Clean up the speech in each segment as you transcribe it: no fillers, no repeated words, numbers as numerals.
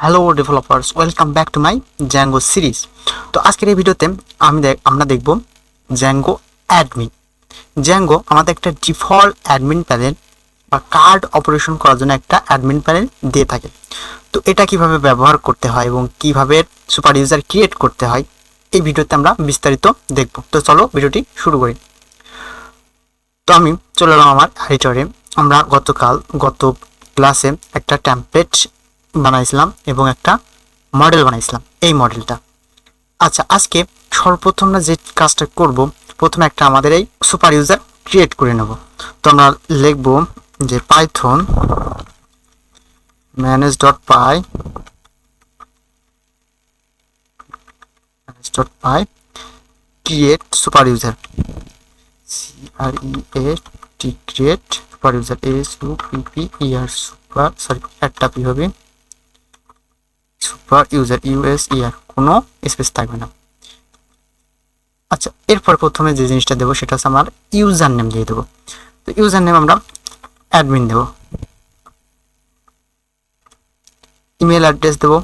Hello developers, welcome back to my Zango series. তো আজকের এই ভিডিওতে আমরা দেখব জ্যাঙ্গো অ্যাডমিন। জ্যাঙ্গো আমাদের একটা ডিফল্ট অ্যাডমিন প্যানেল বা কার্ড অপারেশন করার জন্য একটা অ্যাডমিন প্যানেল দিয়ে থাকে। তো এটা কিভাবে ব্যবহার করতে হয় এবং কিভাবে সুপার ইউজার ক্রিয়েট করতে হয় এই ভিডিওতে আমরা বিস্তারিত দেখব। তো চলো ভিডিওটি শুরু করি। তো আমি চলে এলাম আমার এডিটরে। আমরা গত ক্লাসে একটা টেমপ্লেট বানাইছিলাম এবং একটা মডেল বানাইছিলাম, এই মডেলটা। আচ্ছা, আজকে সর্বপ্রথম আমরা যে কাজটা করব, প্রথমে একটা আমাদের এই সুপার ইউজার ক্রিয়েট করে নেব। তো আমরা লিখব যে Python manage.py create super user, create super user, super, sorry একটা পি হবে, সুপার ইউজার ইউএসইআর, কোনো স্পেস থাকবে না। আচ্ছা, এরপর প্রথমে যে জিনিসটা দেবো সেটা হচ্ছে আমার ইউজার নেম দিয়ে দেবো। তো ইউজার নেম আমরা অ্যাডমিন দেবো, ইমেল অ্যাড্রেস দেবো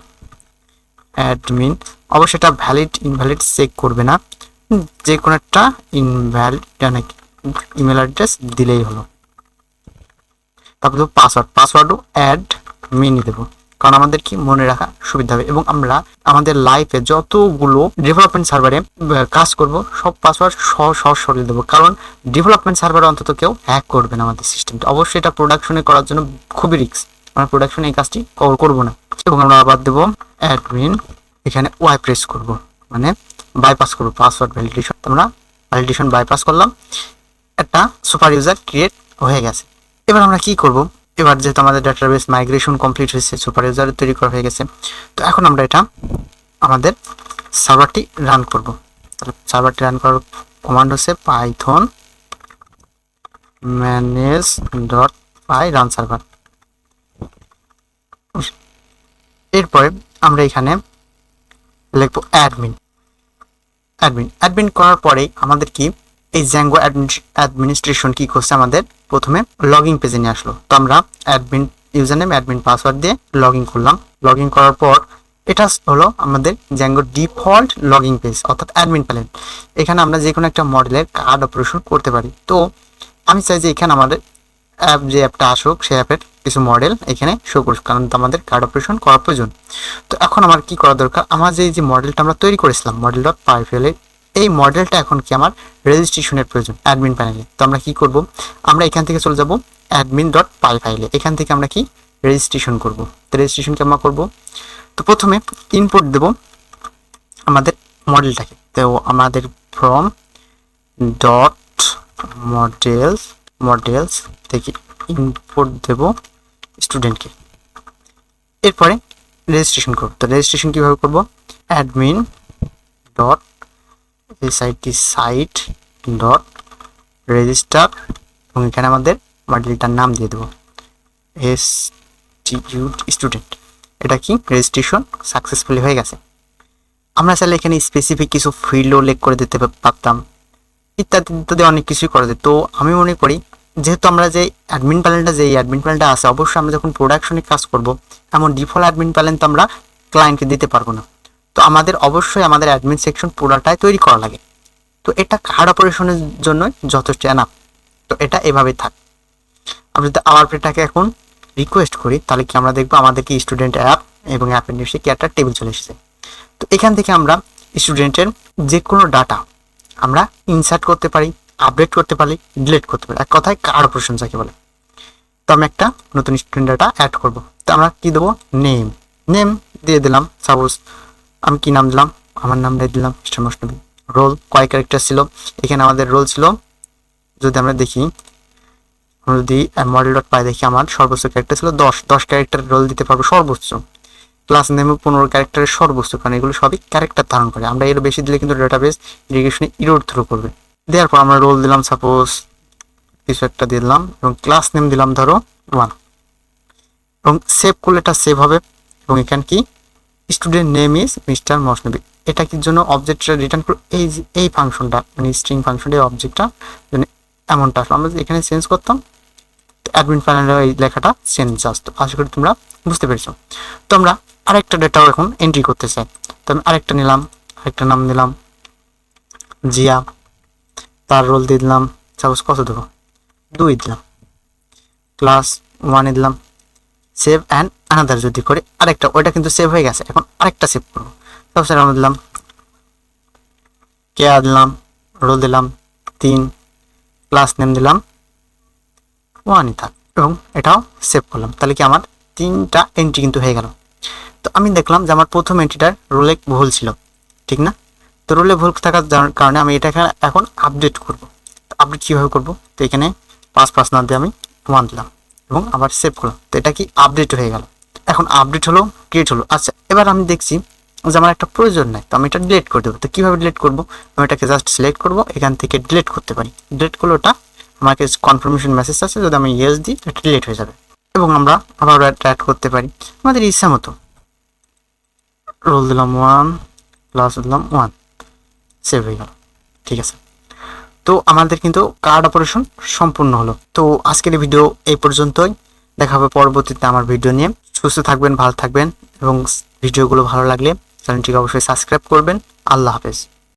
অ্যাডমিন। অবশ্যই এটা ভ্যালিড ইনভ্যালিড চেক করবে না, যে কোনো একটা ইনভ্যালিড ইমেল অ্যাড্রেস দিলেই হলো। তারপর দেবো পাসওয়ার্ডও অ্যাডমিনই দেবো, কারণ আমাদের কি মনে রাখা সুবিধা হবে এবং আমরা আমাদের লাইফে যতগুলো ডেভেলপমেন্ট সার্ভারে কাজ করব সব পাসওয়ার্ড সহ সরিয়ে দেবো, কারণ ডেভেলপমেন্ট সার্ভারে অন্তত কেউ হ্যাক করবে না আমাদের সিস্টেমটা। অবশ্যই এটা প্রোডাকশনে করার জন্য খুবই রিস্ক, আমরা প্রোডাকশনে এই কাজটি করবো না। এবং আমরা আবার দেবো অ্যাডমিন, এখানে ওয়াই প্রেস করব, মানে বাইপাস করবো পাসওয়ার্ড ভ্যালিডেশন। আমরা ভ্যালিডেশন বাইপাস করলাম, একটা সুপার ইউজার ক্রিয়েট হয়ে গেছে। এবার আমরা কি করব, এবার যেহেতু আমাদের ডাটাবেস মাইগ্রেশন কমপ্লিট হয়েছে, সুপার ইউজার তৈরি করা হয়ে গেছে, তো এখন আমরা এটা আমাদের সার্ভারটি রান করব। তাহলে সার্ভারটি রান করার কমান্ড হচ্ছে পাইথন manage.py রান সার্ভার। এরপরে আমরা এখানে লিখবো অ্যাডমিন করার পরে আমাদের কি এই জ্যাঙ্গো অ্যাডমিনিস্ট্রেশন কি করছে, আমাদের প্রথমে লগইন পেজে নিয়ে আসলো। তো আমরা admin user name admin password দিয়ে লগইন করলাম। লগইন করার পর এটা হলো আমাদের জ্যাঙ্গো ডিফল্ট লগইন পেজ, অর্থাৎ অ্যাডমিন প্যানেল। এখানে আমরা যে কোনো একটা মডেলের কার্ড অপারেশন করতে পারি। তো আমি চাই যে এখানে আমাদের যে অ্যাপটা আসুক সেই অ্যাপের কিছু মডেল এখানে শো করুক, কারণ তো আমাদের কার্ড অপারেশন করার প্রয়োজন। তো এখন আমার কি করা দরকার, আমার যে মডেলটা আমরা তৈরি করেছিলাম model.py ফাইলে, এই মডেলটা এখন কি আমার রেজিস্ট্রেশনের প্রয়োজন অ্যাডমিন প্যানেলে। তো আমরা কি করব, আমরা এখান থেকে চলে যাব admin.py ফাইলে, এখান থেকে আমরা কি রেজিস্ট্রেশন করব। তো রেজিস্ট্রেশন কি আমরা করব, তো প্রথমে ইনপুট দেব আমাদের মডেলটাকে। তো আমাদের ফ্রম ডট মডেলস থেকে ইনপুট দেব স্টুডেন্টকে। এরপরে রেজিস্ট্রেশন করব। তো রেজিস্ট্রেশন কিভাবে করব, admin dot site dot register, এবং এখানে আমাদের মডেলটার নাম দিয়ে দেবো স্টুডেন্ট। এটা কি রেজিস্ট্রেশন সাকসেসফুলি হয়ে গেছে। আমরা চাইলে এখানে স্পেসিফিক কিছু ফিল্ডও উল্লেখ করে দিতে পারতাম, ইত্যাদি ইত্যাদি অনেক কিছুই করা যায়। তো আমি মনে করি যেহেতু আমরা যে অ্যাডমিন প্যানেলটা আছে, অবশ্যই আমরা যখন প্রোডাকশনে কাজ করব এমন ডিফল্ট অ্যাডমিন প্যানেল তো আমরা ক্লায়েন্টকে দিতে পারবো না। তো আমাদের অবশ্যই আমাদের অ্যাডমিন সেকশন পুরোটাই তৈরি করা লাগে। তো এটা কার্ড অপারেশনের জন্য যথেষ্ট এনাফ। তো এটা এভাবেই থাক। আমরা যদি আবার এটাকে এখন রিকোয়েস্ট করি, তাহলে কি আমরা দেখবো আমাদের কি স্টুডেন্ট অ্যাপ এবং অ্যাপের নিচে কি একটা টেবিল চলে এসেছে। তো এখান থেকে আমরা স্টুডেন্টের যে কোনো ডাটা আমরা ইনসার্ট করতে পারি, আপডেট করতে পারি, ডিলিট করতে পারি, এক কথায় কার্ড অপারেশন যাকে বলে। তো আমি একটা নতুন স্টুডেন্ট ডাটা অ্যাড করব। তো আমরা কি দেবো, নেম দিয়ে দিলাম। সাপোজ আমি কি নাম দিলাম, আমার নামটা দিলাম মিস্টার মশনবী। রোল কয় ক্যারেক্টার ছিল, এখানে আমাদের রোল ছিল, যদি আমরা দেখি, যদি model.py দেখি, আমার সর্বোচ্চ ক্যারেক্টার ছিল 10 ক্যারেক্টার রোল দিতে পারবো সর্বোচ্চ। ক্লাস নেমে 15 ক্যারেক্টারের সর্বোচ্চ, কারণ এগুলো সবই ক্যারেক্টার ধারণ করে। আমরা এর বেশি দিলে কিন্তু ডাটাবেস ইরিগেশনে ইরোর থ্রো করবে। দেওয়ার পর আমরা রোল দিলাম সাপোজ কিছু একটা দিলাম, এবং ক্লাস নেম দিলাম ধরো 1, এবং সেভ করলে এটা সেভ হবে। এবং এখানে কি স্টুডেন্ট নেম ইজ মিস্টার মশনবী, এটা কি জন্য অবজেক্টটা রিটার্ন করো, এই ফাংশনটা মানে স্ট্রিং ফাংশনটা, এই অবজেক্টটা এমনটা আসলে আমরা এখানে চেঞ্জ করতাম। অ্যাডমিন প্যানেলে এই লেখাটা চেঞ্জ আসতো। আশা করি তোমরা বুঝতে পেরেছো? তো আমরা আরেকটা ডেটাও এখন এন্ট্রি করতে চাই। তো আমি আরেকটা নিলাম, আরেকটা নাম দিলাম জিয়া, তার রোল দিয়ে দিলাম সাপোজ কত দেবো, 2 দিলাম, ক্লাস 1 দিলাম, সেভ অ্যান্ড আনাদার যদি করে আরেকটা, ওইটা কিন্তু সেভ হয়ে গেছে, এখন আরেকটা সেভ করবো। তারপর আমরা দিলাম কেয়া দিলাম, রোল দিলাম 3, ক্লাস নেম দিলাম 1ই থাক এবং এটাও সেভ করলাম। তাহলে কি আমার 3টা এন্ট্রি কিন্তু হয়ে গেল। তো আমি দেখলাম যে আমার প্রথম এন্ট্রিটার রোলে ভুল ছিল, ঠিক না? তো রোলে ভুল থাকার কারণে আমি এটাকে এখন আপডেট করব। আপডেট কীভাবে করব? তো এখানে 5 না দিয়ে আমি 1 দিলাম এবং আবার সেভ করলাম। তো এটা কি আপডেট হয়ে গেল। এখন আপডেট হলো, ক্রিয়েট হলো। আচ্ছা, এবার আমি দেখছি যে আমার একটা প্রয়োজন নাই, তো আমি এটা ডিলিট করে দেবো। তো কীভাবে ডিলিট করবো? আমি এটাকে জাস্ট সিলেক্ট করবো, এখান থেকে ডিলিট করতে পারি। ডিলিট করলে ওটা আমাকে কনফার্মেশন মেসেজ আছে, যদি আমি ইয়েস দিই এটা ডিলিট হয়ে যাবে এবং আমরা আবার এটা অ্যাড করতে পারি আমাদের ইচ্ছা মতো। রোল দিলাম 1, ক্লাস দিলাম 1, সেভ হয়ে গেল। ঠিক আছে, তো আমাদের কিন্তু কার্ড অপারেশন সম্পূর্ণ হলো। তো আজকের ভিডিও এই পর্যন্তই, দেখা হবে পরবর্তীতে আমার ভিডিও নিয়ে। সুস্থ থাকবেন, ভালো থাকবেন এবং ভিডিওগুলো ভালো লাগলে চ্যানেলটিকে অবশ্যই সাবস্ক্রাইব করবেন। আল্লাহ হাফেজ।